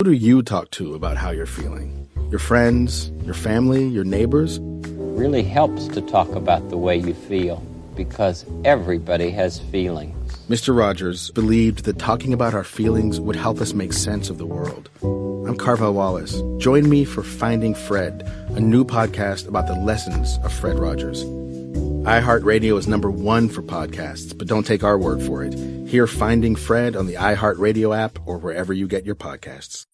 Who do you talk to about how you're feeling? Your friends, your family, your neighbors? It really helps to talk about the way you feel because everybody has feelings. Mr. Rogers believed that talking about our feelings would help us make sense of the world. I'm Carvel Wallace. Join me for Finding Fred, a new podcast about the lessons of Fred Rogers. iHeartRadio is #1 for podcasts, but don't take our word for it. Hear Finding Fred on the iHeartRadio app or wherever you get your podcasts.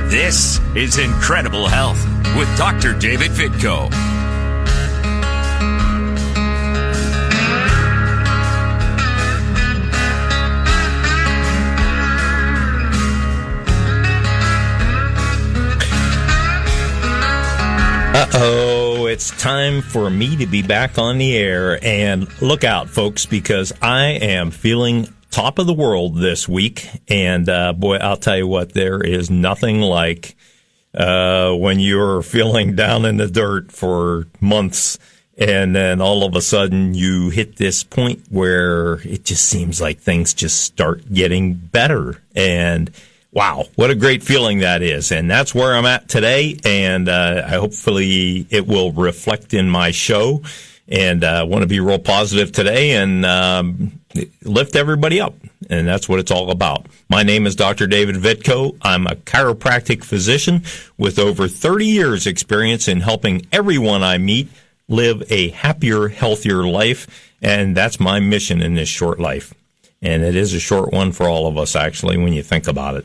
This is Incredible Health with Dr. David Vitko. Uh-oh, it's time for me to be back on the air. And look out, folks, because I am feeling top of the world this week. And, boy, I'll tell you what, there is nothing like when you're feeling down in the dirt for months and then all of a sudden you hit this point where it just seems like things just start getting better. And wow, what a great feeling that is. And that's where I'm at today. And hopefully it will reflect in my show. And I want to be real positive today and lift everybody up. And that's what it's all about. My name is Dr. David Vitko. I'm a chiropractic physician with over 30 years experience in helping everyone I meet live a happier, healthier life. And that's my mission in this short life. And it is a short one for all of us, actually, when you think about it.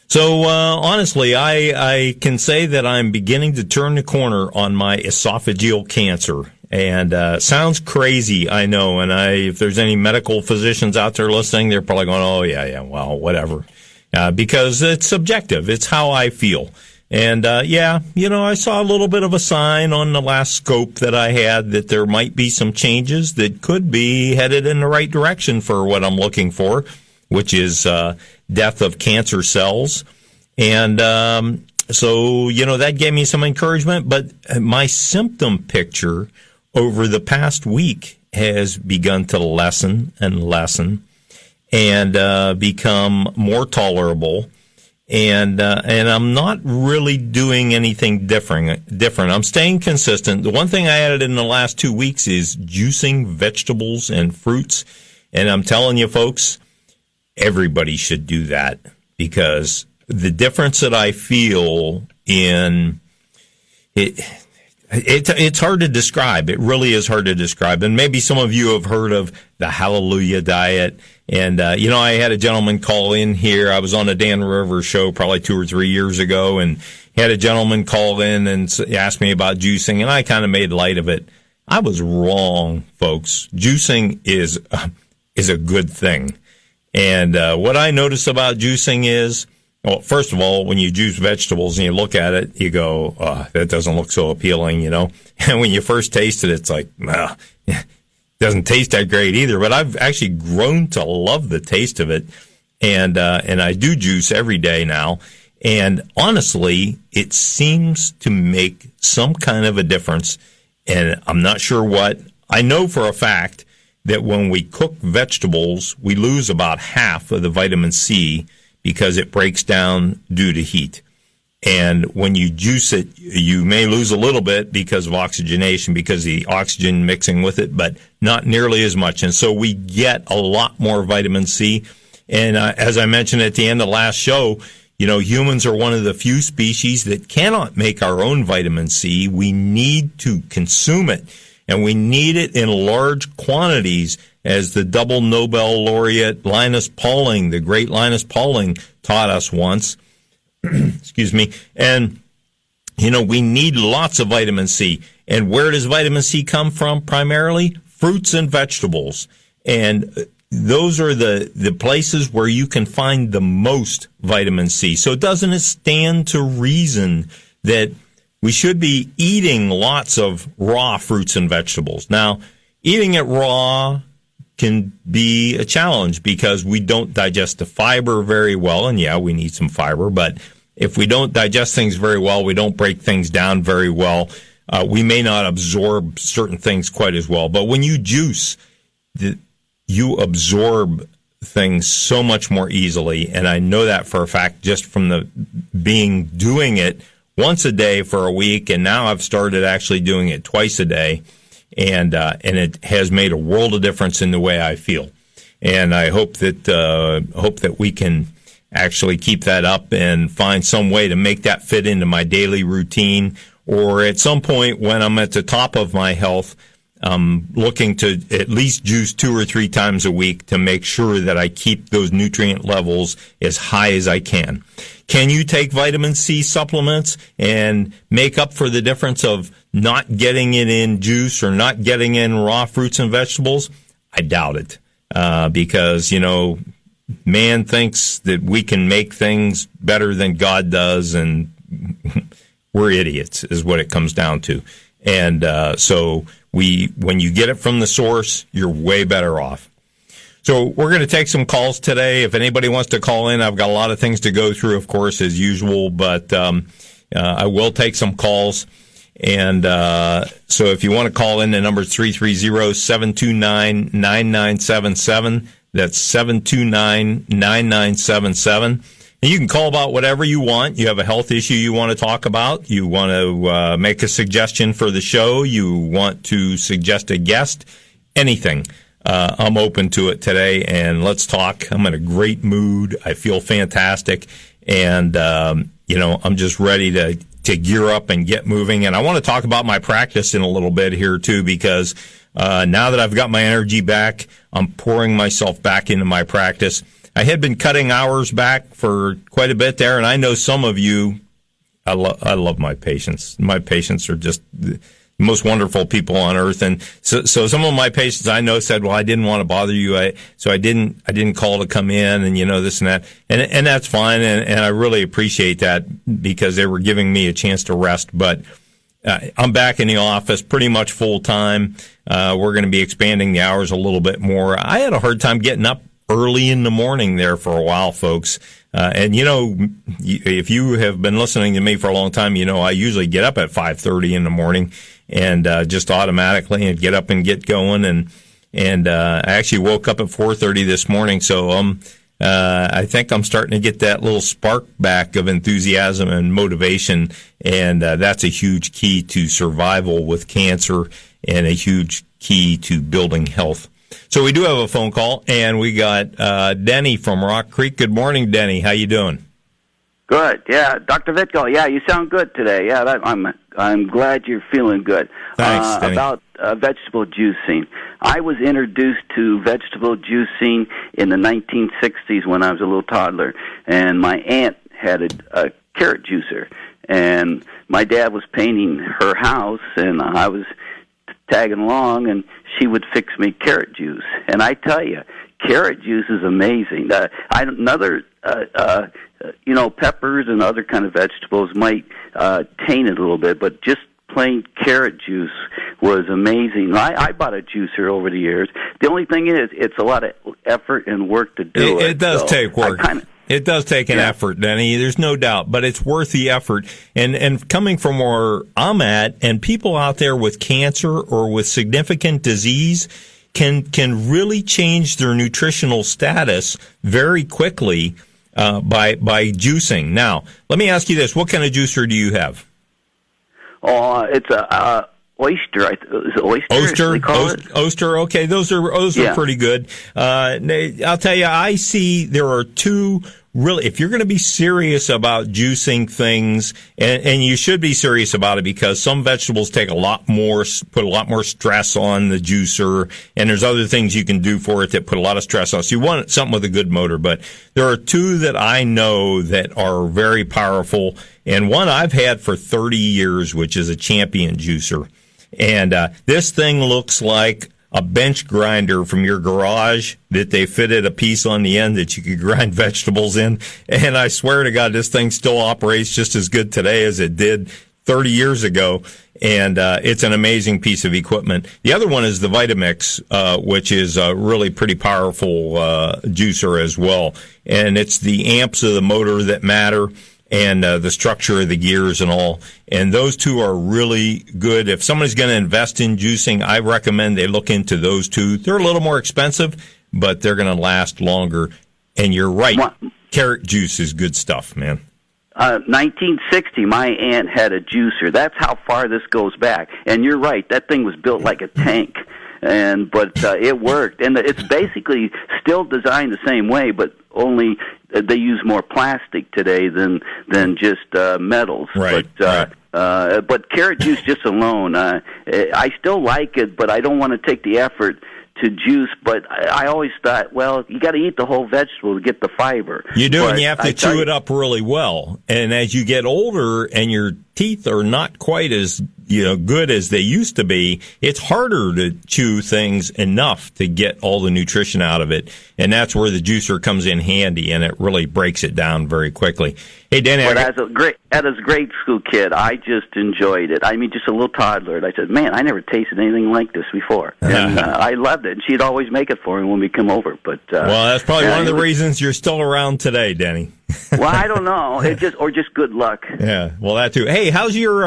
So, honestly, I can say that I'm beginning to turn the corner on my esophageal cancer. And sounds crazy, I know. And if there's any medical physicians out there listening, they're probably going, oh, yeah, well, whatever. Because it's subjective. It's how I feel. And, I saw a little bit of a sign on the last scope that I had that there might be some changes that could be headed in the right direction for what I'm looking for, which is death of cancer cells. And so, that gave me some encouragement. But my symptom picture over the past week has begun to lessen and become more tolerable. And I'm not really doing anything different. I'm staying consistent. The one thing I added in the last 2 weeks is juicing vegetables and fruits. And I'm telling you, folks, everybody should do that because the difference that I feel in it, it's hard to describe. It really is hard to describe. And maybe some of you have heard of the Hallelujah Diet. And, I had a gentleman call in here. I was on a Dan Rivers show probably 2 or 3 years ago, and he had a gentleman call in and ask me about juicing, and I kind of made light of it. I was wrong, folks. Juicing is a good thing. And what I notice about juicing is, well, first of all, when you juice vegetables and you look at it, you go, oh, that doesn't look so appealing, And when you first taste it, it's like, it doesn't taste that great either. But I've actually grown to love the taste of it. And I do juice every day now. And honestly, it seems to make some kind of a difference. And I'm not sure what. I know for a fact that when we cook vegetables, we lose about half of the vitamin C because it breaks down due to heat. And when you juice it, you may lose a little bit because of oxygenation, because of the oxygen mixing with it, but not nearly as much. And so we get a lot more vitamin C. And as I mentioned at the end of the last show, humans are one of the few species that cannot make our own vitamin C. We need to consume it. And we need it in large quantities, as the double Nobel laureate Linus Pauling, the great Linus Pauling, taught us once. Excuse me. And, we need lots of vitamin C. And where does vitamin C come from primarily? Fruits and vegetables. And those are the places where you can find the most vitamin C. So doesn't it stand to reason that we should be eating lots of raw fruits and vegetables? Now, eating it raw can be a challenge because we don't digest the fiber very well. And yeah, we need some fiber, but if we don't digest things very well, we don't break things down very well, we may not absorb certain things quite as well. But when you juice, you absorb things so much more easily. And I know that for a fact just from doing it once a day for a week. And now I've started actually doing it twice a day. And it has made a world of difference in the way I feel. And I hope that we can actually keep that up and find some way to make that fit into my daily routine. Or at some point when I'm at the top of my health, I'm looking to at least juice 2 or 3 times a week to make sure that I keep those nutrient levels as high as I can. Can you take vitamin C supplements and make up for the difference of not getting it in juice or not getting in raw fruits and vegetables? I doubt it, because, man thinks that we can make things better than God does, and we're idiots is what it comes down to. And so when you get it from the source, you're way better off. So we're going to take some calls today. If anybody wants to call in, I've got a lot of things to go through, of course, as usual, but I will take some calls. And so if you want to call in, the number is 330-729-9977. That's 729-9977. And you can call about whatever you want. You have a health issue you want to talk about. You want to make a suggestion for the show. You want to suggest a guest. Anything. I'm open to it today, and let's talk. I'm in a great mood. I feel fantastic. And, I'm just ready to gear up and get moving. And I want to talk about my practice in a little bit here, too, because now that I've got my energy back, I'm pouring myself back into my practice. I had been cutting hours back for quite a bit there, and I know some of you, I love my patients. My patients are just the most wonderful people on earth. And so some of my patients I know said, well, I didn't want to bother you. So I didn't call to come in and, this and that. And that's fine. And I really appreciate that because they were giving me a chance to rest. But I'm back in the office pretty much full time. We're going to be expanding the hours a little bit more. I had a hard time getting up early in the morning there for a while, folks. And if you have been listening to me for a long time, I usually get up at 5:30 in the morning and just automatically and get up and get going. And I actually woke up at 4:30 this morning, so I think I'm starting to get that little spark back of enthusiasm and motivation, and that's a huge key to survival with cancer and a huge key to building health. So we do have a phone call, and we got Denny from Rock Creek. Good morning, Denny. How you doing? Good. Yeah, Dr. Vitko. Yeah, you sound good today. Yeah, I'm glad you're feeling good. Thanks, Denny. About vegetable juicing. I was introduced to vegetable juicing in the 1960s when I was a little toddler, and my aunt had a carrot juicer, and my dad was painting her house, and I was tagging along, and she would fix me carrot juice. And I tell you, carrot juice is amazing. Peppers and other kind of vegetables might taint it a little bit, but just plain carrot juice was amazing. I bought a juicer over the years. The only thing is, it's a lot of effort and work to do it. It does take work. It does take an effort, Denny. There's no doubt, but it's worth the effort. And coming from where I'm at, and people out there with cancer or with significant disease can really change their nutritional status very quickly by juicing. Now, let me ask you this: what kind of juicer do you have? It's a oyster. Is it oyster? Oyster. Okay, those are pretty good. I'll tell you, I see there are two. Really, if you're going to be serious about juicing things, and you should be serious about it because some vegetables put a lot more stress on the juicer, and there's other things you can do for it that put a lot of stress on. So you want something with a good motor, but there are two that I know that are very powerful, and one I've had for 30 years, which is a Champion juicer. And this thing looks like a bench grinder from your garage that they fitted a piece on the end that you could grind vegetables in. And I swear to God, this thing still operates just as good today as it did 30 years ago. And it's an amazing piece of equipment. The other one is the Vitamix, which is a really pretty powerful juicer as well. And it's the amps of the motor that matter, and the structure of the gears and all. And those two are really good. If somebody's going to invest in juicing, I recommend they look into those two. They're a little more expensive, but they're going to last longer. And you're right. Carrot juice is good stuff, man. 1960, my aunt had a juicer. That's how far this goes back. And you're right, that thing was built like a tank. But it worked. And it's basically still designed the same way, but only they use more plastic today than just metals. Right. But carrot juice just alone, I still like it, but I don't want to take the effort to juice, but I always thought, well, you got to eat the whole vegetable to get the fiber. You do, and you have to chew it up really well. And as you get older and your teeth are not quite as good as they used to be, it's harder to chew things enough to get all the nutrition out of it. And that's where the juicer comes in handy, and it really breaks it down very quickly. Hey, Danny. But as a grade school kid, I just enjoyed it. I mean, just a little toddler. And I said, man, I never tasted anything like this before. And I loved it. And she'd always make it for me when we come over. But well, that's probably one of the reasons you're still around today, Denny. Well, I don't know. Just good luck. Yeah, well, that too. Hey, how's your?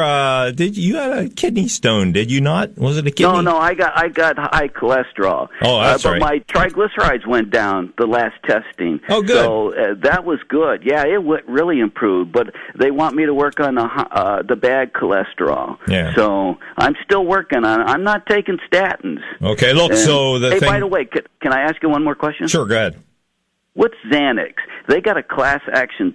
You had a kidney stone? Did you not? Was it a kidney? No. I got high cholesterol. Oh, that's right. But my triglycerides went down the last testing. Oh, good. So that was good. Yeah, it really improved. But they want me to work on the bad cholesterol. Yeah. So I'm still working on it. I'm not taking statins. Okay. Look. Hey, by the way, can I ask you one more question? Sure. Go ahead. What's Xanax? They got a class action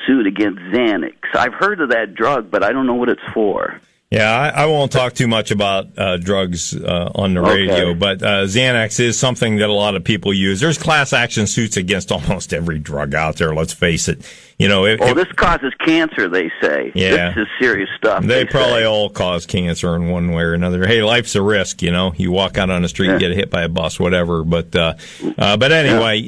suit against Xanax. I've heard of that drug, but I don't know what it's for. Yeah, I won't talk too much about drugs on the radio, but Xanax is something that a lot of people use. There's class action suits against almost every drug out there, let's face it. This causes cancer, they say. Yeah. This is serious stuff. They probably all cause cancer in one way or another. Hey, life's a risk, You walk out on the street and get hit by a bus, whatever. But anyway,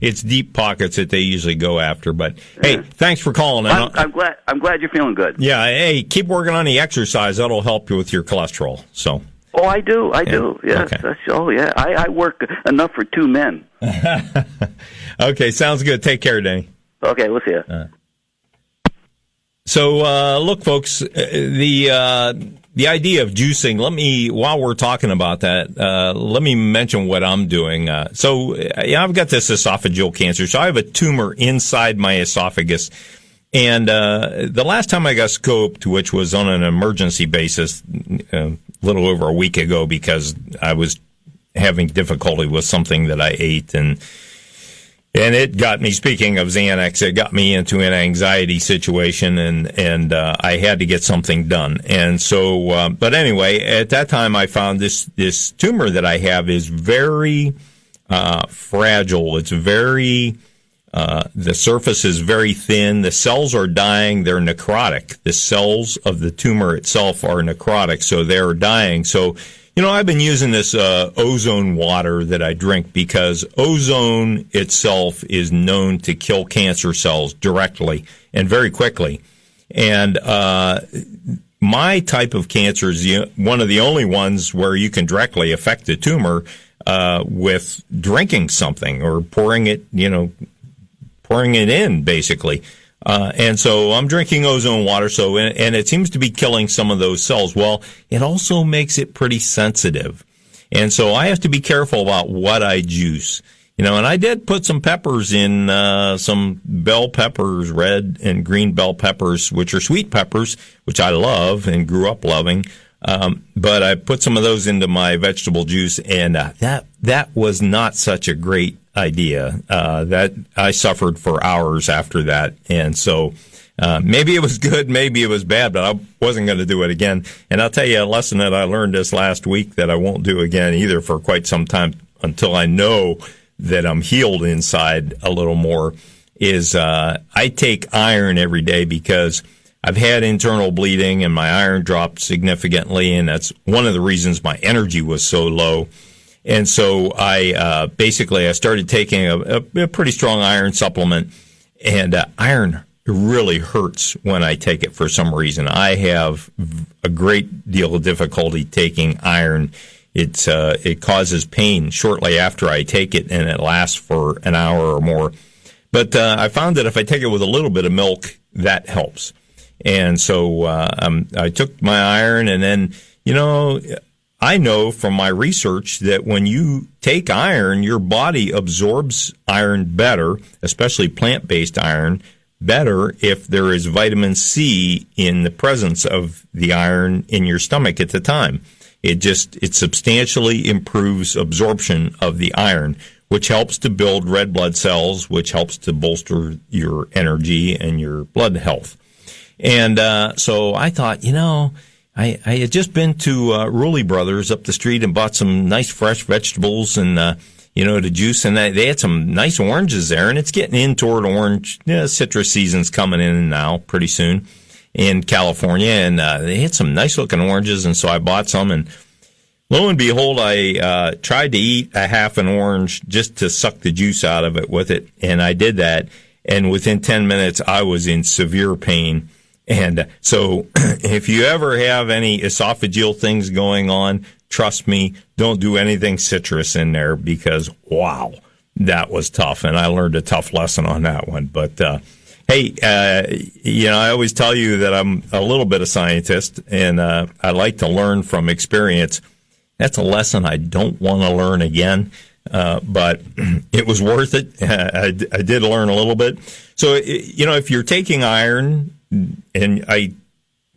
it's deep pockets that they usually go after. But hey, thanks for calling. I'm glad you're feeling good. Yeah, hey, keep working on the exercise. That'll help you with your cholesterol. So. Oh, I do. Yes. Okay. I work enough for two men. Okay, sounds good. Take care, Danny. Okay, we'll see you. So, look, folks, the idea of juicing, while we're talking about that, let me mention what I'm doing. I've got this esophageal cancer. So I have a tumor inside my esophagus. And the last time I got scoped, which was on an emergency basis a little over a week ago because I was having difficulty with something that I ate, and it got me, speaking of Xanax, it got me into an anxiety situation, and I had to get something done. And so, but anyway, at that time I found this tumor that I have is very fragile. It's very, the surface is very thin. The cells are dying. They're necrotic. The cells of the tumor itself are necrotic, so they're dying. So, I've been using this ozone water that I drink because ozone itself is known to kill cancer cells directly and very quickly. And my type of cancer is one of the only ones where you can directly affect the tumor with drinking something or pouring it in, basically. And so I'm drinking ozone water, and it seems to be killing some of those cells. Well, it also makes it pretty sensitive. And so I have to be careful about what I juice. And I did put some peppers in, some bell peppers, red and green bell peppers, which are sweet peppers, which I love and grew up loving. But I put some of those into my vegetable juice, and that was not such a great idea. That I suffered for hours after that, and so maybe it was good, maybe it was bad, but I wasn't going to do it again. And I'll tell you a lesson that I learned this last week that I won't do again either for quite some time until I know that I'm healed inside a little more. Is I take iron every day because I've had internal bleeding and my iron dropped significantly, and that's one of the reasons my energy was so low. And so I started taking a pretty strong iron supplement, and iron really hurts when I take it for some reason. I have a great deal of difficulty taking iron. It causes pain shortly after I take it, and it lasts for an hour or more. But I found that if I take it with a little bit of milk, that helps. And so I took my iron, and then, I know from my research that when you take iron, your body absorbs iron better, especially plant-based iron, better if there is vitamin C in the presence of the iron in your stomach at the time. It substantially improves absorption of the iron, which helps to build red blood cells, which helps to bolster your energy and your blood health. And so I thought, I had just been to Rulli Brothers up the street and bought some nice fresh vegetables and, to juice. And they had some nice oranges there. And it's getting in toward orange. Citrus season's coming in now pretty soon in California. And they had some nice looking oranges. And so I bought some. And lo and behold, I tried to eat a half an orange just to suck the juice out of it with it. And I did that. And within 10 minutes, I was in severe pain. And so if you ever have any esophageal things going on, trust me, don't do anything citrus in there because, wow, that was tough. And I learned a tough lesson on that one. But, hey, I always tell you that I'm a little bit of scientist and I like to learn from experience. That's a lesson I don't want to learn again. But it was worth it. I did learn a little bit. So, if you're taking iron, and I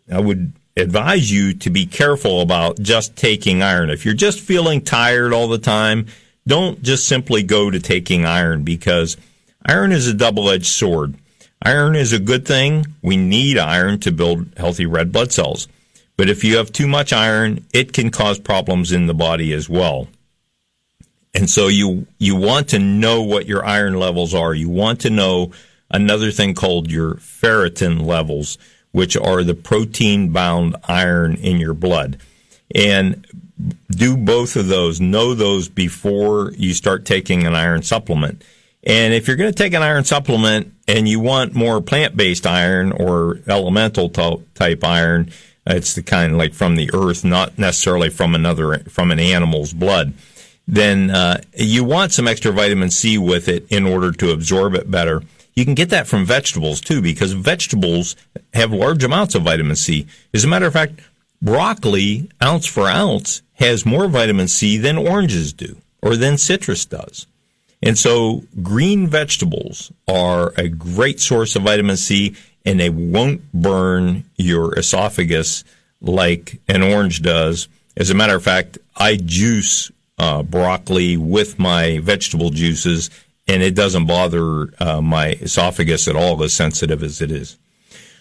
would advise you to be careful about just taking iron. If you're just feeling tired all the time, don't just simply go to taking iron because iron is a double-edged sword. Iron is a good thing. We need iron to build healthy red blood cells. But if you have too much iron, it can cause problems in the body as well. And so you want to know what your iron levels are. You want to know another thing called your ferritin levels, which are the protein-bound iron in your blood. And do both of those. Know those before you start taking an iron supplement. And if you're going to take an iron supplement and you want more plant-based iron or elemental type iron, it's the kind like from the earth, not necessarily from an animal's blood, then you want some extra vitamin C with it in order to absorb it better. You can get that from vegetables, too, because vegetables have large amounts of vitamin C. As a matter of fact, broccoli, ounce for ounce, has more vitamin C than oranges do, or than citrus does. And so green vegetables are a great source of vitamin C, and they won't burn your esophagus like an orange does. As a matter of fact, I juice broccoli with my vegetable juices, and it doesn't bother my esophagus at all, as sensitive as it is.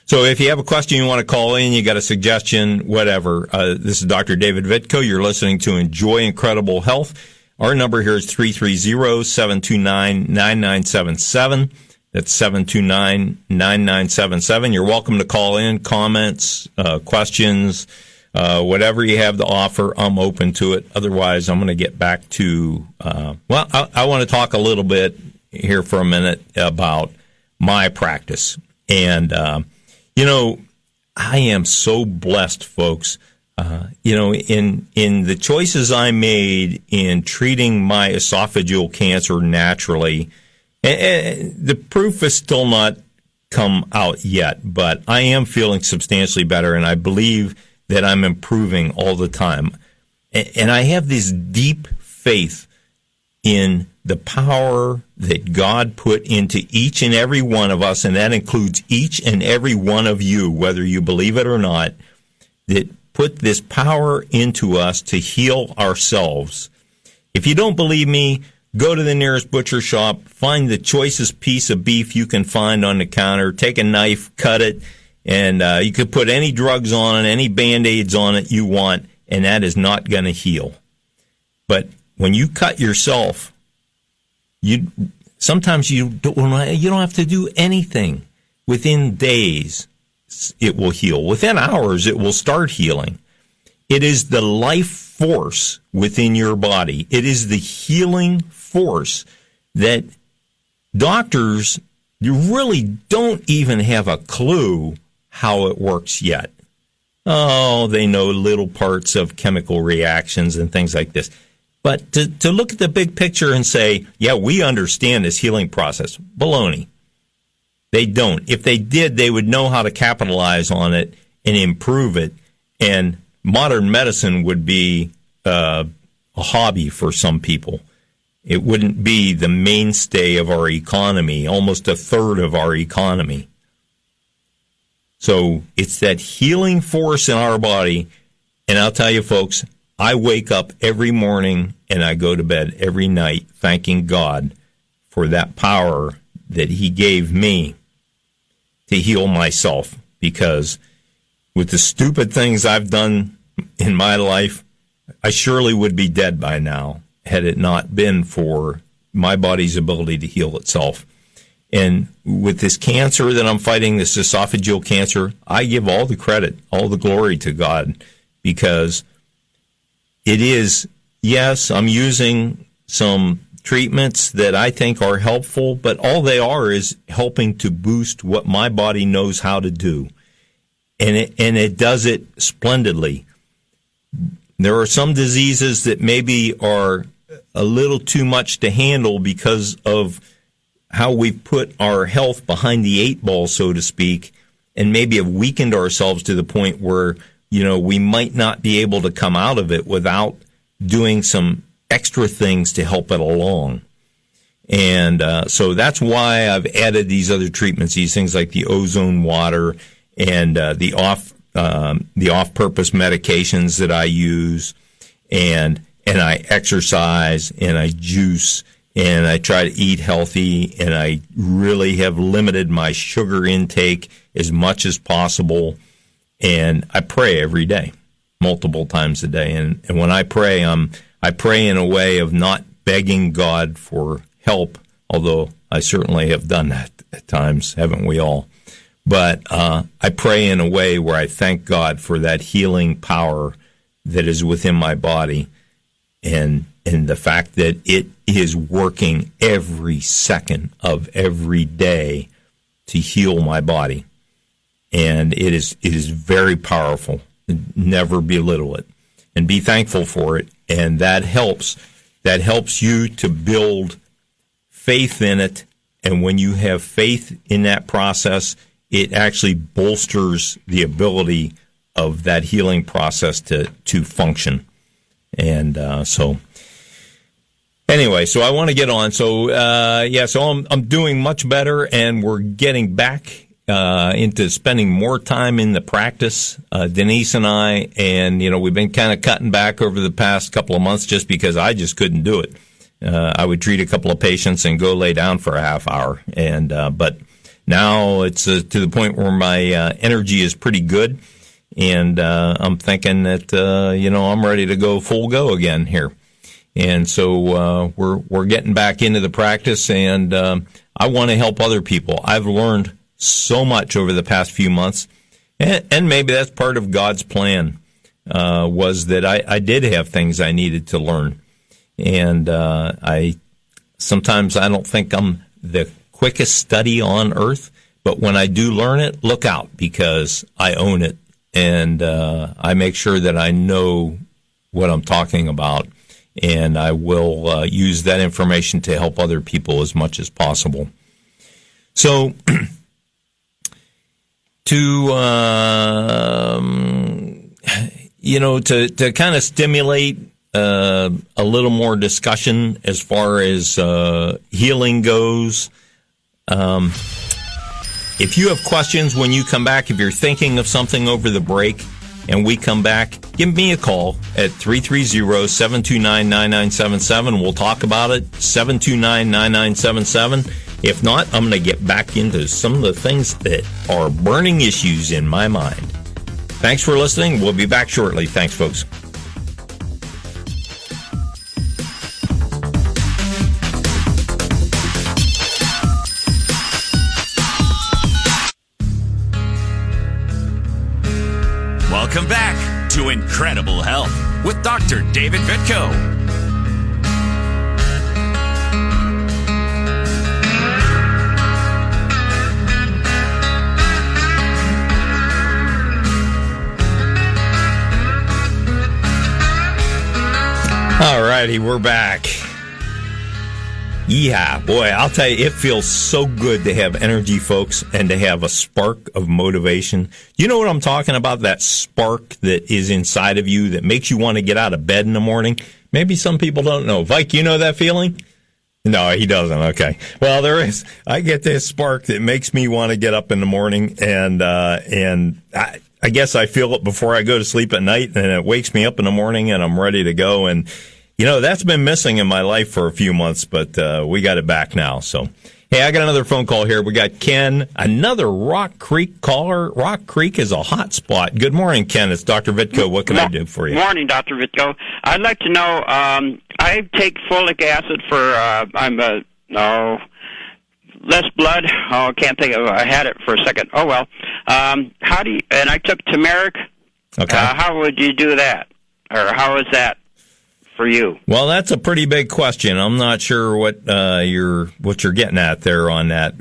So if you have a question you want to call in, you got a suggestion, whatever, this is Dr. David Vitko. You're listening to Enjoy Incredible Health. Our number here is 330-729-9977. That's 729-9977. You're welcome to call in, comments, questions, whatever you have to offer. I'm open to it. Otherwise, I'm going to get back to, I want to talk a little bit here for a minute about my practice. And, I am so blessed, folks. In the choices I made in treating my esophageal cancer naturally, and the proof has still not come out yet, but I am feeling substantially better, and I believe that I'm improving all the time. And I have this deep faith in the power that God put into each and every one of us, and that includes each and every one of you, whether you believe it or not, that put this power into us to heal ourselves. If you don't believe me, go to the nearest butcher shop, find the choicest piece of beef you can find on the counter, take a knife, cut it, and you could put any drugs on it, any Band-Aids on it you want, and that is not going to heal. But when you cut yourself, sometimes you don't have to do anything. Within days, it will heal. Within hours, it will start healing. It is the life force within your body. It is the healing force that doctors really don't even have a clue how it works yet. Oh, they know little parts of chemical reactions and things like this. But to look at the big picture and say, yeah, we understand this healing process, baloney. They don't. If they did, they would know how to capitalize on it and improve it. And modern medicine would be a hobby for some people. It wouldn't be the mainstay of our economy, almost a third of our economy. So it's that healing force in our body. And I'll tell you, folks, I wake up every morning and I go to bed every night thanking God for that power that he gave me to heal myself. Because with the stupid things I've done in my life, I surely would be dead by now had it not been for my body's ability to heal itself. And with this cancer that I'm fighting, this esophageal cancer, I give all the credit, all the glory to God, because it is, yes, I'm using some treatments that I think are helpful, but all they are is helping to boost what my body knows how to do. And it does it splendidly. There are some diseases that maybe are a little too much to handle because of how we've put our health behind the eight ball, so to speak, and maybe have weakened ourselves to the point where, we might not be able to come out of it without doing some extra things to help it along. And so that's why I've added these other treatments, these things like the ozone water and the off-purpose medications that I use, and I exercise and I juice and I try to eat healthy, and I really have limited my sugar intake as much as possible. And I pray every day, multiple times a day. And when I pray, I pray in a way of not begging God for help, although I certainly have done that at times, haven't we all? But I pray in a way where I thank God for that healing power that is within my body, and the fact that it is working every second of every day to heal my body. And it is very powerful. Never belittle it, and be thankful for it. And that helps you to build faith in it. And when you have faith in that process, it actually bolsters the ability of that healing process to function. And so anyway, so I want to get on. So so I'm doing much better, and we're getting back into spending more time in the practice, Denise and I, and we've been kind of cutting back over the past couple of months just because I just couldn't do it. I would treat a couple of patients and go lay down for a half hour, and but now it's to the point where my energy is pretty good, and I'm thinking that I'm ready to go full go again here. And so we're getting back into the practice, and I want to help other people. I've learned so much over the past few months, and maybe that's part of God's plan, was that I did have things I needed to learn. And sometimes I don't think I'm the quickest study on earth, but when I do learn it, look out, because I own it, and I make sure that I know what I'm talking about, and I will use that information to help other people as much as possible. So to kind of stimulate a little more discussion as far as healing goes. If you have questions when you come back, if you're thinking of something over the break and we come back, give me a call at 330-729-9977. We'll talk about it, 729-9977. If not, I'm going to get back into some of the things that are burning issues in my mind. Thanks for listening. We'll be back shortly. Thanks, folks. Welcome back to Incredible Health with Dr. David Vitko. All righty, we're back. Yeah, boy, I'll tell you, it feels so good to have energy, folks, and to have a spark of motivation. You know what I'm talking about? That spark that is inside of you that makes you want to get out of bed in the morning. Maybe some people don't know. Vike, you know that feeling? No, he doesn't. Okay. Well, there is. I get this spark that makes me want to get up in the morning, and I guess I feel it before I go to sleep at night, and it wakes me up in the morning, and I'm ready to go. And that's been missing in my life for a few months, but we got it back now. So, hey, I got another phone call here. We got Ken, another Rock Creek caller. Rock Creek is a hot spot. Good morning, Ken. It's Dr. Vitko. What can I do for you? Morning, Dr. Vitko. I'd like to know, I take folic acid for, less blood. Oh, I can't think of it. I had it for a second. Oh, well. And I took turmeric. Okay. How would you do that? Or how is that for you? Well, that's a pretty big question. I'm not sure what you're getting at there on that.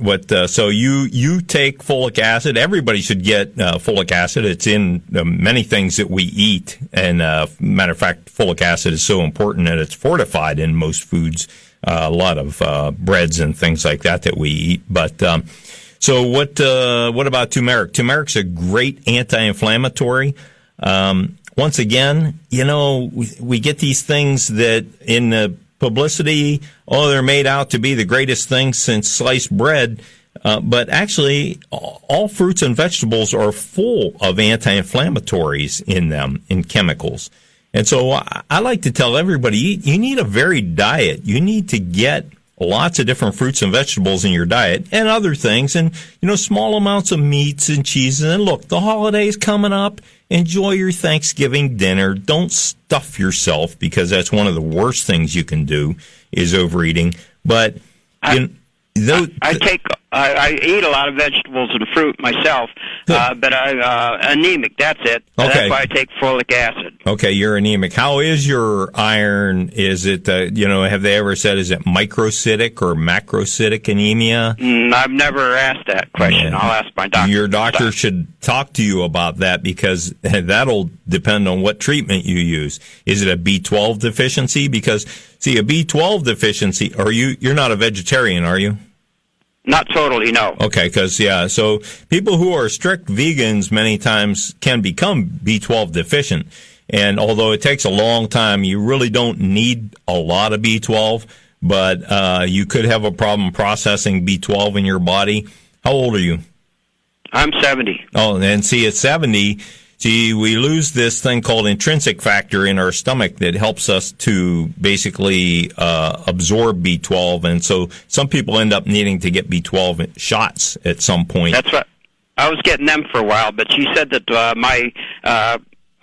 So you take folic acid. Everybody should get folic acid. It's in many things that we eat. And matter of fact, folic acid is so important that it's fortified in most foods. A lot of breads and things like that we eat. But so what about turmeric? Turmeric's a great anti-inflammatory. Once again, we get these things that in the publicity, they're made out to be the greatest thing since sliced bread. But actually, all fruits and vegetables are full of anti-inflammatories in them, in chemicals. And so I like to tell everybody, you need a varied diet. You need to get lots of different fruits and vegetables in your diet and other things, and, small amounts of meats and cheeses. And look, the holidays coming up. Enjoy your Thanksgiving dinner. Don't stuff yourself, because that's one of the worst things you can do is overeating. But I eat a lot of vegetables and fruit myself, but I'm anemic. That's it. Okay. That's why I take folic acid. Okay, you're anemic. How is your iron? Is it, have they ever said, is it microcytic or macrocytic anemia? I've never asked that question. Yeah. I'll ask my doctor. Your doctor should talk to you about that, because that'll depend on what treatment you use. Is it a B12 deficiency? Because, see, a B12 deficiency, you're not a vegetarian, are you? Not totally, no. Okay, so people who are strict vegans many times can become B12 deficient. And although it takes a long time, you really don't need a lot of B12, but you could have a problem processing B12 in your body. How old are you? I'm 70. Oh, and see, at 70, we lose this thing called intrinsic factor in our stomach that helps us to basically absorb B12, and so some people end up needing to get B12 shots at some point. That's right. I was getting them for a while, but she said that my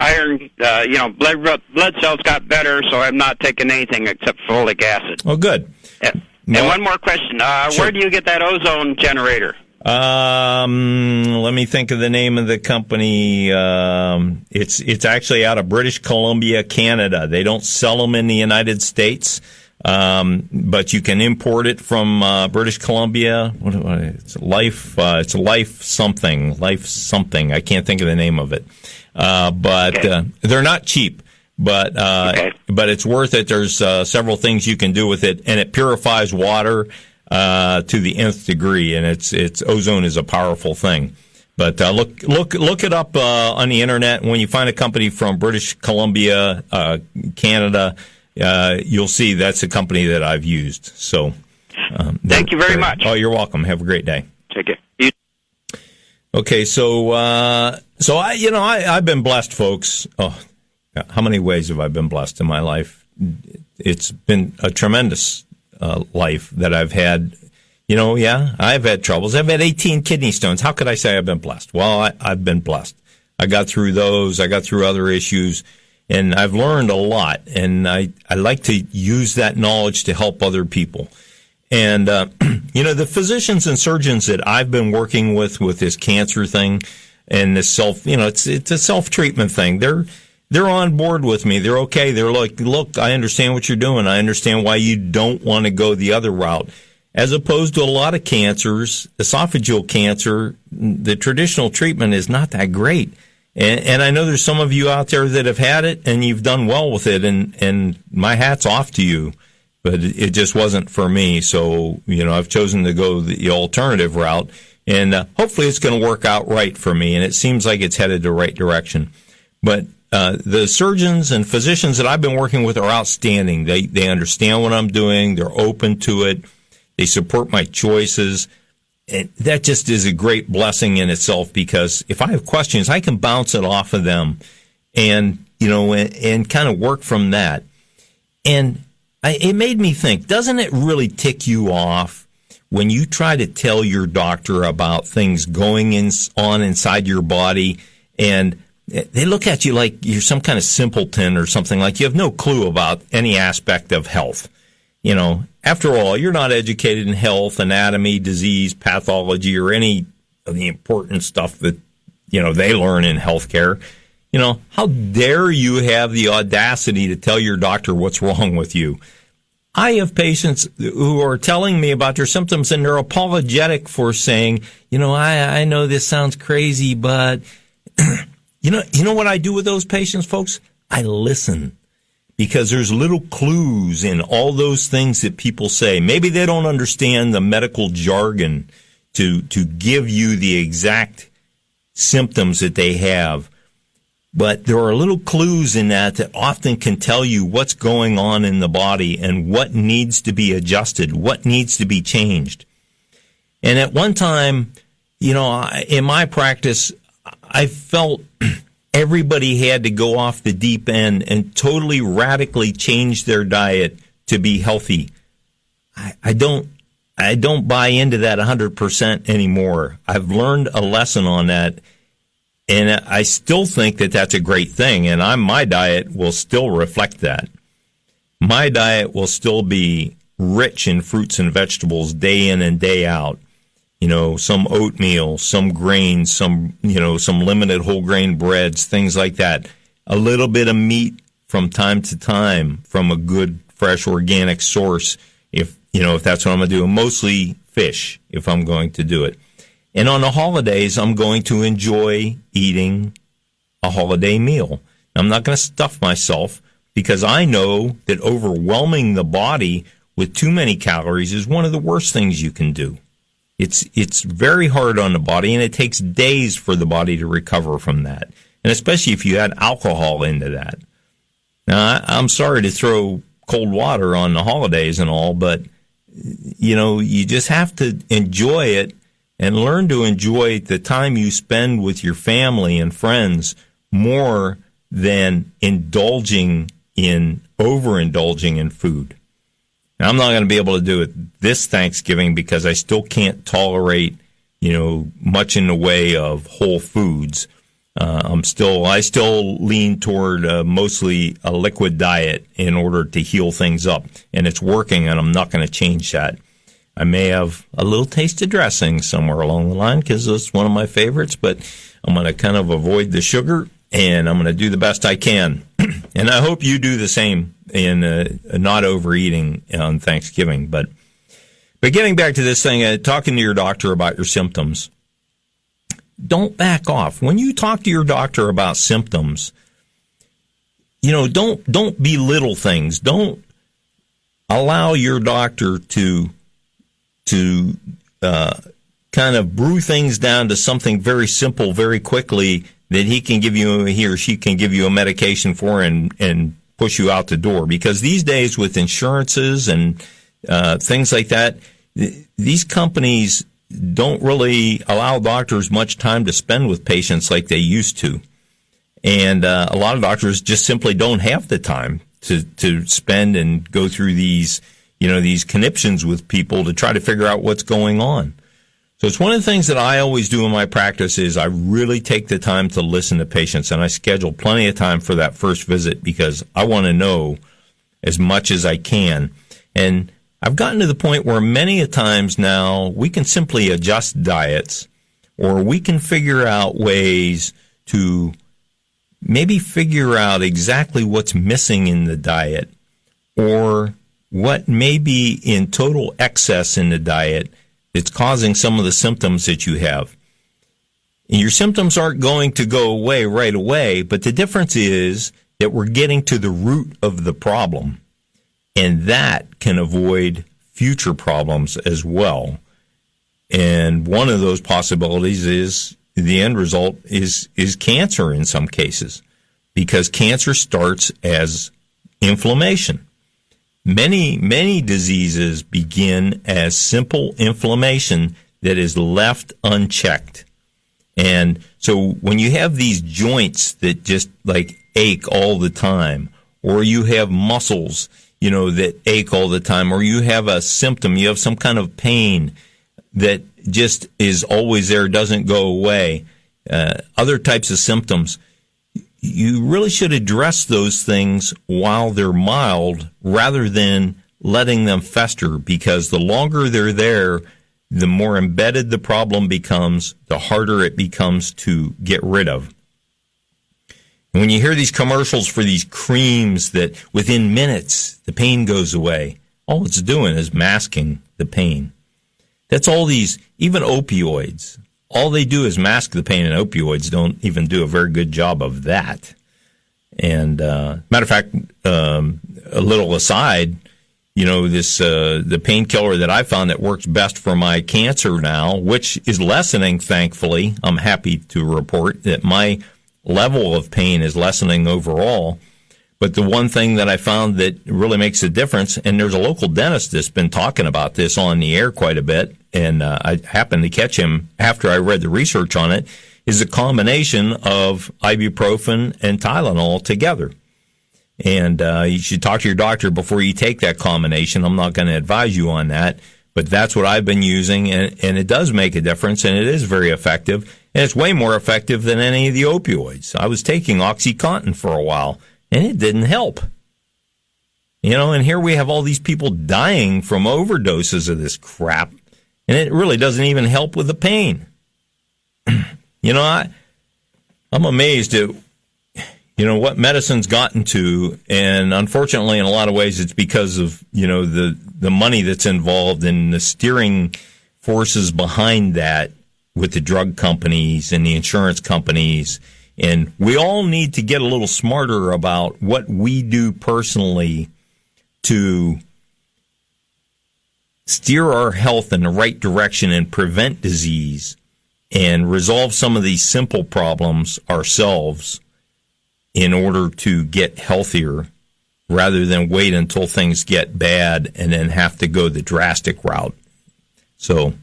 iron, blood cells got better, so I'm not taking anything except folic acid. Oh, good. And one more question. Sure. Where do you get that ozone generator? Let me think of the name of the company. It's actually out of British Columbia, Canada. They don't sell them in the United States, but you can import it from British Columbia. It's Life something. I can't think of the name of it. But they're not cheap. But it's worth it. There's several things you can do with it, and it purifies water to the nth degree, and it's ozone is a powerful thing. But look it up on the internet. When you find a company from British Columbia, Canada, you'll see that's a company that I've used. So thank you very much. Oh, you're welcome. Have a great day. Take care. Okay, so I've been blessed, folks. Oh, how many ways have I been blessed in my life? It's been a tremendous life that I've had. I've had troubles. I've had 18 kidney stones. How could I say I've been blessed? Well, I've been blessed. I got through those. I got through other issues, and I've learned a lot. And I like to use that knowledge to help other people. And, the physicians and surgeons that I've been working with this cancer thing and this it's a self-treatment thing. They're on board with me. They're okay. They're like, look, I understand what you're doing. I understand why you don't want to go the other route. As opposed to a lot of cancers, esophageal cancer, the traditional treatment is not that great. And I know there's some of you out there that have had it and you've done well with it. And my hat's off to you. but it just wasn't for me. So, I've chosen to go the alternative route, and hopefully it's going to work out right for me, and it seems like it's headed the right direction. But the surgeons and physicians that I've been working with are outstanding. They understand what I'm doing. They're open to it. They support my choices. And that just is a great blessing in itself, because if I have questions, I can bounce it off of them and kind of work from that. And it made me think, doesn't it really tick you off when you try to tell your doctor about things going on inside your body, and they look at you like you're some kind of simpleton or something, like you have no clue about any aspect of health? After all, you're not educated in health, anatomy, disease, pathology, or any of the important stuff that, they learn in healthcare. How dare you have the audacity to tell your doctor what's wrong with you? I have patients who are telling me about their symptoms, and they're apologetic for saying, I know this sounds crazy, but you know what I do with those patients, folks? I listen. Because there's little clues in all those things that people say. Maybe they don't understand the medical jargon to give you the exact symptoms that they have. But there are little clues in that often can tell you what's going on in the body and what needs to be adjusted, what needs to be changed. And at one time, in my practice, I felt everybody had to go off the deep end and totally radically change their diet to be healthy. I don't buy into that 100% anymore. I've learned a lesson on that, and I still think that that's a great thing, and my diet will still reflect that. My diet will still be rich in fruits and vegetables day in and day out. Some oatmeal, some grains, some limited whole grain breads, things like that. A little bit of meat from time to time from a good, fresh, organic source, if that's what I'm going to do. Mostly fish, if I'm going to do it. And on the holidays, I'm going to enjoy eating a holiday meal. I'm not going to stuff myself, because I know that overwhelming the body with too many calories is one of the worst things you can do. It's very hard on the body, and it takes days for the body to recover from that, and especially if you add alcohol into that. Now, I'm sorry to throw cold water on the holidays and all, but, you just have to enjoy it and learn to enjoy the time you spend with your family and friends more than overindulging in food. Now, I'm not going to be able to do it this Thanksgiving because I still can't tolerate, much in the way of whole foods. I still lean toward mostly a liquid diet in order to heal things up, and it's working, and I'm not going to change that. I may have a little taste of dressing somewhere along the line because it's one of my favorites, but I'm going to kind of avoid the sugar, and I'm going to do the best I can. And I hope you do the same in not overeating on Thanksgiving. But getting back to this thing, talking to your doctor about your symptoms, don't back off. When you talk to your doctor about symptoms, don't belittle things. Don't allow your doctor to kind of brew things down to something very simple very quickly that he or she can give you a medication for and push you out the door. Because these days with insurances and things like that, these companies don't really allow doctors much time to spend with patients like they used to. And a lot of doctors just simply don't have the time to spend and go through these conniptions with people to try to figure out what's going on. So it's one of the things that I always do in my practice is I really take the time to listen to patients, and I schedule plenty of time for that first visit because I want to know as much as I can. And I've gotten to the point where many a times now we can simply adjust diets, or we can figure out ways to maybe figure out exactly what's missing in the diet, or what may be in total excess in the diet that's causing some of the symptoms that you have. And your symptoms aren't going to go away right away, but the difference is that we're getting to the root of the problem. And that can avoid future problems as well. And one of those possibilities is the end result is cancer in some cases, because cancer starts as inflammation. Many diseases begin as simple inflammation that is left unchecked. And so when you have these joints that just like ache all the time, or you have muscles, that ache all the time, or you have a symptom, you have some kind of pain that just is always there, doesn't go away, other types of symptoms, you really should address those things while they're mild rather than letting them fester, because the longer they're there, the more embedded the problem becomes, the harder it becomes to get rid of. And when you hear these commercials for these creams that within minutes the pain goes away, all it's doing is masking the pain. That's all these, even opioids, all they do is mask the pain, and opioids don't even do a very good job of that. And matter of fact, a little aside, the painkiller that I found that works best for my cancer now, which is lessening, thankfully, I'm happy to report that my level of pain is lessening overall. But the one thing that I found that really makes a difference, and there's a local dentist that's been talking about this on the air quite a bit, and I happened to catch him after I read the research on it, is a combination of ibuprofen and Tylenol together. And you should talk to your doctor before you take that combination. I'm not going to advise you on that, but that's what I've been using, and it does make a difference, and it is very effective. And it's way more effective than any of the opioids. I was taking OxyContin for a while, and it didn't help. And here we have all these people dying from overdoses of this crap, and it really doesn't even help with the pain. I'm amazed at, what medicine's gotten to, and unfortunately, in a lot of ways, it's because of, the money that's involved and the steering forces behind that with the drug companies and the insurance companies. And we all need to get a little smarter about what we do personally to steer our health in the right direction and prevent disease and resolve some of these simple problems ourselves in order to get healthier, rather than wait until things get bad and then have to go the drastic route. So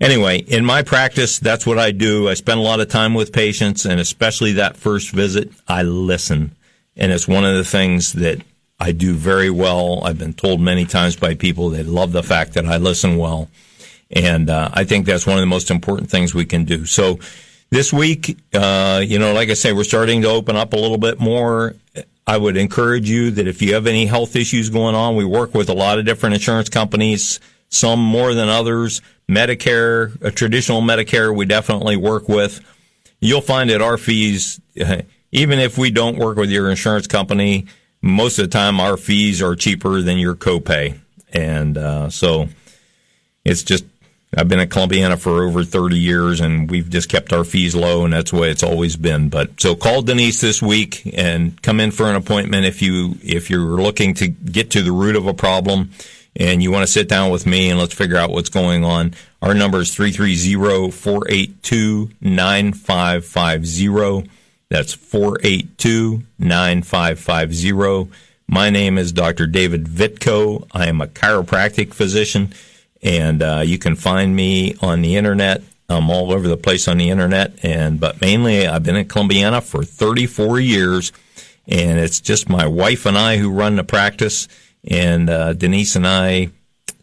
anyway, in my practice, that's what I do. I spend a lot of time with patients, and especially that first visit, I listen. And it's one of the things that I do very well. I've been told many times by people they love the fact that I listen well. And I think that's one of the most important things we can do. So this week, like I say, we're starting to open up a little bit more. I would encourage you that if you have any health issues going on, we work with a lot of different insurance companies, some more than others. Medicare, a traditional Medicare, we definitely work with. You'll find that our fees, even if we don't work with your insurance company, most of the time our fees are cheaper than your copay. And so it's just, I've been at Columbiana for over 30 years, and we've just kept our fees low, and that's the way it's always been. But so call Denise this week and come in for an appointment if you're looking to get to the root of a problem and you want to sit down with me and let's figure out what's going on. Our number is 330-482-9550. That's 482-9550. My name is Dr. David Vitko. I am a chiropractic physician, and you can find me on the internet. I'm all over the place on the internet, but mainly I've been in Columbiana for 34 years, and it's just my wife and I who run the practice, and Denise and I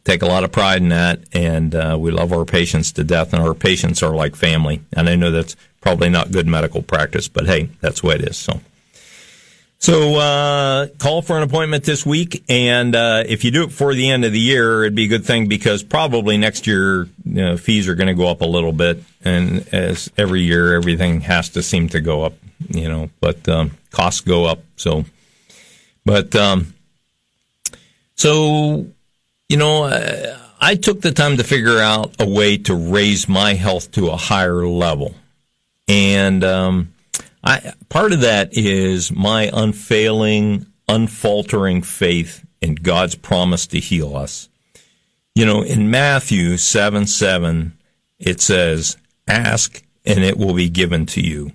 take a lot of pride in that, and we love our patients to death, and our patients are like family. And I know that's probably not good medical practice, but hey, that's the way it is. So call for an appointment this week, and if you do it before the end of the year, it'd be a good thing, because probably next year fees are going to go up a little bit, and as every year everything has to seem to go up, but costs go up. I took the time to figure out a way to raise my health to a higher level, and part of that is my unfaltering faith and God's promise to heal us. You know, in Matthew 7:7, it says, "Ask, and it will be given to you.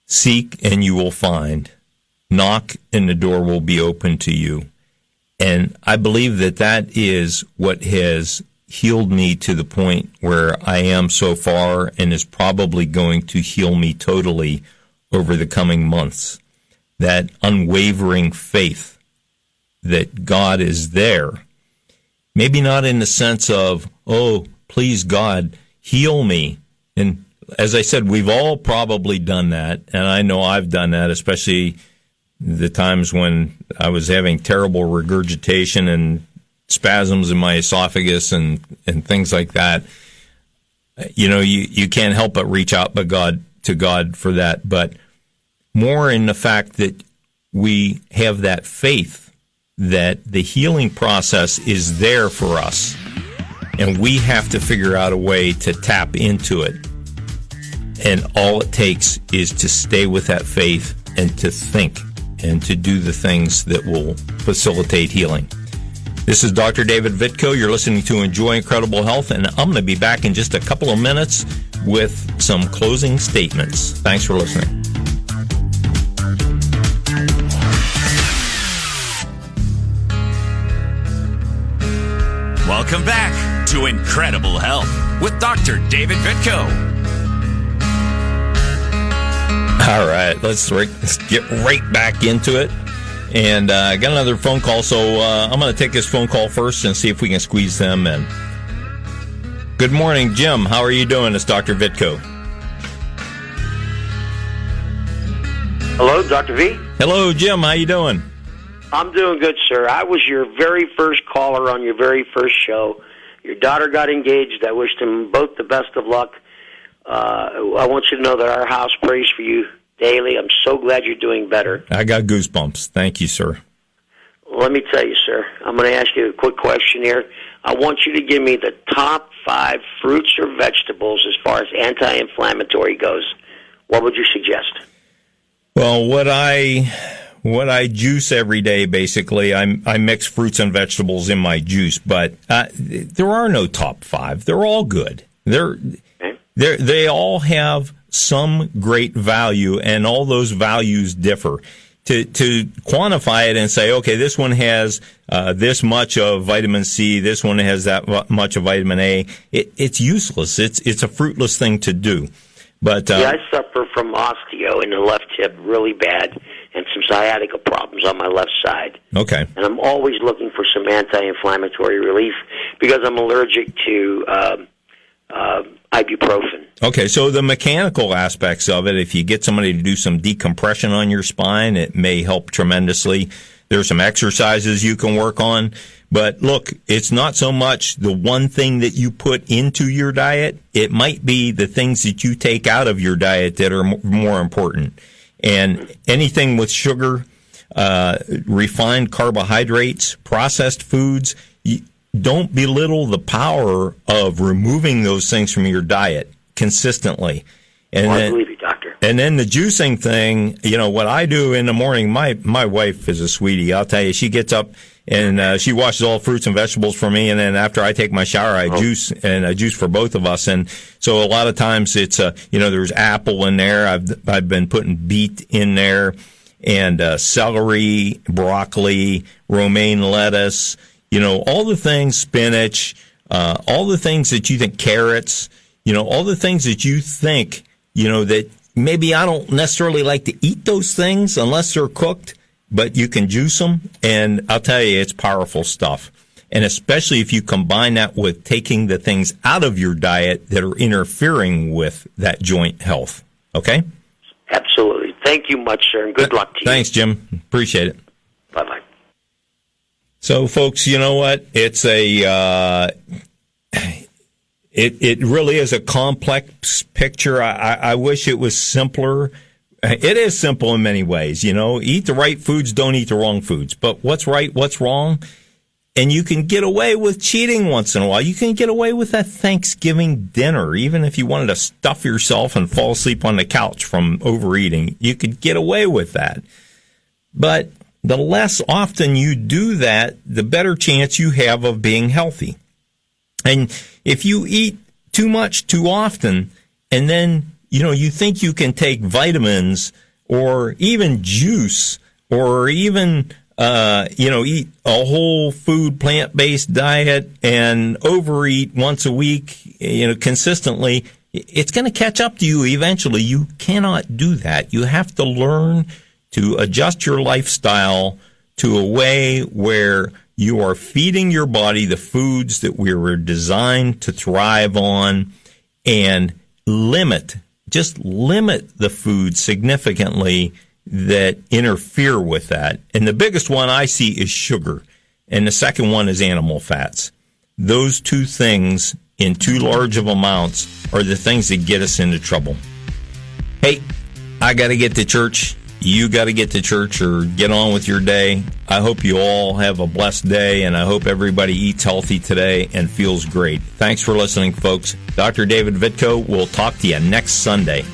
Seek, and you will find. Knock, and the door will be open to you." And I believe that that is what has healed me to the point where I am so far, and is probably going to heal me totally over the coming months. That unwavering faith that God is there. Maybe not in the sense of, oh, please God, heal me. And as I said, we've all probably done that, and I know I've done that, especially the times when I was having terrible regurgitation and spasms in my esophagus and things like that. You know, you can't help but reach out to God for that, but more in the fact that we have that faith that the healing process is there for us, and we have to figure out a way to tap into it. And all it takes is to stay with that faith and to think and to do the things that will facilitate healing. This is Dr. David Vitko. You're listening to Enjoy Incredible Health, and I'm going to be back in just a couple of minutes with some closing statements. Thanks for listening. Welcome back to Incredible Health with Dr. David Vitko. All right, let's get right back into it. And I got another phone call, so I'm going to take this phone call first and see if we can squeeze them in. Good morning, Jim. How are you doing? It's Dr. Vitko. Hello, Dr. V. Hello, Jim. How you doing? I'm doing good, sir. I was your very first caller on your very first show. Your daughter got engaged. I wish them both the best of luck. I want you to know that our house prays for you daily. I'm so glad you're doing better. I got goosebumps. Thank you, sir. Let me tell you, sir, I'm going to ask you a quick question here. I want you to give me the top 5 fruits or vegetables as far as anti-inflammatory goes. What would you suggest? Well, what I juice every day, basically, I mix fruits and vegetables in my juice, but there are no top 5. They're all good. They all have some great value, and all those values differ. To quantify it and say, okay, this one has this much of vitamin C, this one has that much of vitamin A, it's useless. It's a fruitless thing to do. But I suffer from osteo in the left hip really bad, and some sciatica problems on my left side. Okay. And I'm always looking for some anti-inflammatory relief because I'm allergic to ibuprofen. Okay, so the mechanical aspects of it, if you get somebody to do some decompression on your spine, it may help tremendously. There's some exercises you can work on. But look, it's not so much the one thing that you put into your diet. It might be the things that you take out of your diet that are more important. And anything with sugar, refined carbohydrates, processed foods, don't belittle the power of removing those things from your diet consistently. And I believe you, doctor. And then the juicing thing, what I do in the morning, my wife is a sweetie. I'll tell you, she gets up and she washes all fruits and vegetables for me, and then after I take my shower, I juice, and I juice for both of us. And so a lot of times it's there's apple in there. I've been putting beet in there, and celery, broccoli, romaine lettuce, all the things, spinach, all the things that you think, carrots, all the things that you think, that maybe I don't necessarily like to eat those things unless they're cooked, but you can juice them, and I'll tell you, it's powerful stuff. And especially if you combine that with taking the things out of your diet that are interfering with that joint health. Okay? Absolutely. Thank you much, sir, and good luck to you. Thanks, Jim. Appreciate it. Bye-bye. So, folks, you know what? It's it really is a complex picture. I wish it was simpler. It is simple in many ways, Eat the right foods, don't eat the wrong foods. But what's right, what's wrong? And you can get away with cheating once in a while. You can get away with that Thanksgiving dinner, even if you wanted to stuff yourself and fall asleep on the couch from overeating. You could get away with that. But the less often you do that, the better chance you have of being healthy. And if you eat too much too often, and then, you think you can take vitamins or even juice or even, eat a whole food plant-based diet and overeat once a week, consistently, it's going to catch up to you eventually. You cannot do that. You have to learn to adjust your lifestyle to a way where you are feeding your body the foods that we were designed to thrive on, and limit the food significantly that interfere with that. And the biggest one I see is sugar, and the second one is animal fats. Those two things in too large of amounts are the things that get us into trouble. Hey, I got to get to church. You got to get to church or get on with your day. I hope you all have a blessed day, and I hope everybody eats healthy today and feels great. Thanks for listening, folks. Dr. David Vitko will talk to you next Sunday.